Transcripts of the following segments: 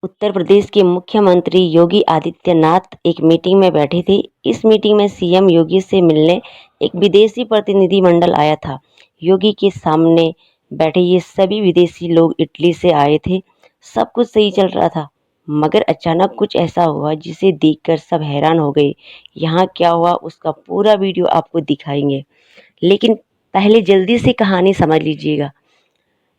उत्तर प्रदेश के मुख्यमंत्री योगी आदित्यनाथ एक मीटिंग में बैठे थे। इस मीटिंग में सीएम योगी से मिलने एक विदेशी प्रतिनिधिमंडल आया था। योगी के सामने बैठे ये सभी विदेशी लोग इटली से आए थे। सब कुछ सही चल रहा था, मगर अचानक कुछ ऐसा हुआ जिसे देखकर सब हैरान हो गए। यहाँ क्या हुआ उसका पूरा वीडियो आपको दिखाएंगे, लेकिन पहले जल्दी से कहानी समझ लीजिएगा।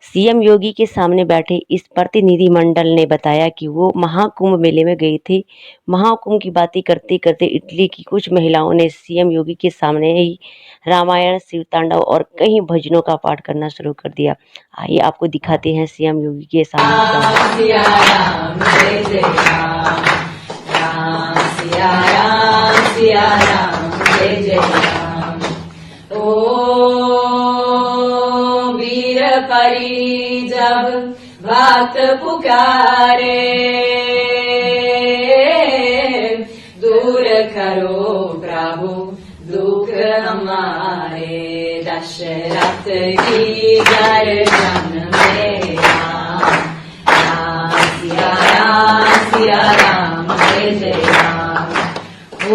सीएम योगी के सामने बैठे इस प्रतिनिधिमंडल ने बताया कि वो महाकुंभ मेले में गए थे। महाकुंभ की बातें करते करते इटली की कुछ महिलाओं ने सीएम योगी के सामने ही रामायण, शिव तांडव और कई भजनों का पाठ करना शुरू कर दिया। आइए आपको दिखाते हैं सीएम योगी के सामने। सिया राम जय जय राम, राम सिया राम जय जय राम। ओ वीर परी जब बात पुकारे, दूर करो प्रभु दुख हमारे। दशरथ की गर्जन में सिया राम जय जय राम। ओ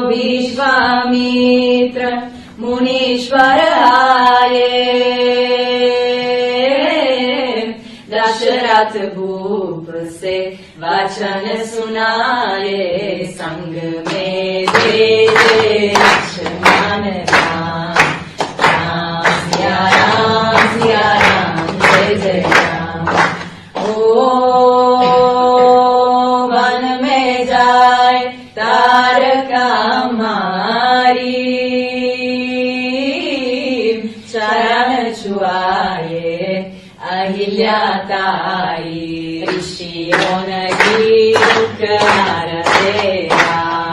विश्वामित्र मुनीश्वर आए, दशरथ भूप से वचन सुनाए। संग में दे लक्ष्मण राम, सिया राम जय जय राम। ओ वन में जाए तारका मारी, चरण छुआए अहिल्या ताई। ऋषियों की हरते राम,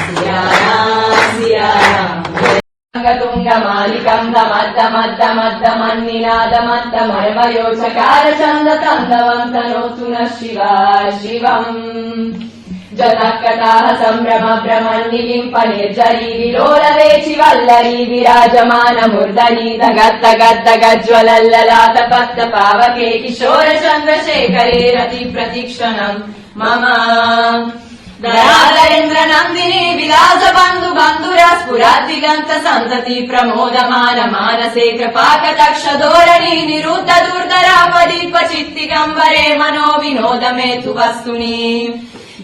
सिया राम। तुंगमालिकं दमद्दमद्दमद्दमन्निनादमद्दमर्मयोचकार छन्दतन्दवं तनोतु नः शिवाय शिवम्। जतकटाः सम्भ्रम भ्रमन्निलिम्प निर्जरी विलोलवेचि वल्लरी विराजमानमूर्धनि दगद्दगद्दगज्ज्वलल्ललाट पद्मपावके किशोर चन्द्रशेखरे रति प्रतीक्षणम् मम। दयाधरेन्द्र नन्दिनी विलास बन्धु बन्धुरा स्फुरादिगन्त सन्तति प्रमोदमान मानसे कृपाकटाक्ष धोरणी निरुद्ध दुर्धरापदीप चित्तिगम्बरे मनो विनोद मे तु वस्तुनि।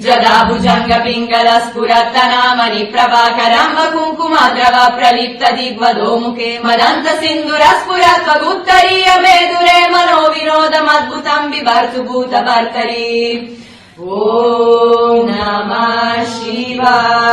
जदा भुजंग पिंगल स्फुरत्तनामनि प्रभाकरम्ब कुङ्कुमद्रव प्रलिप्त दिग्वधो मुखे मदन्त सिन्धुर स्फुरत्वगुत्तरीय मेदुरे मनो विनोदमद्भुतं बिभर्तु भूतभर्तरि। ॐ नमः शिवाय।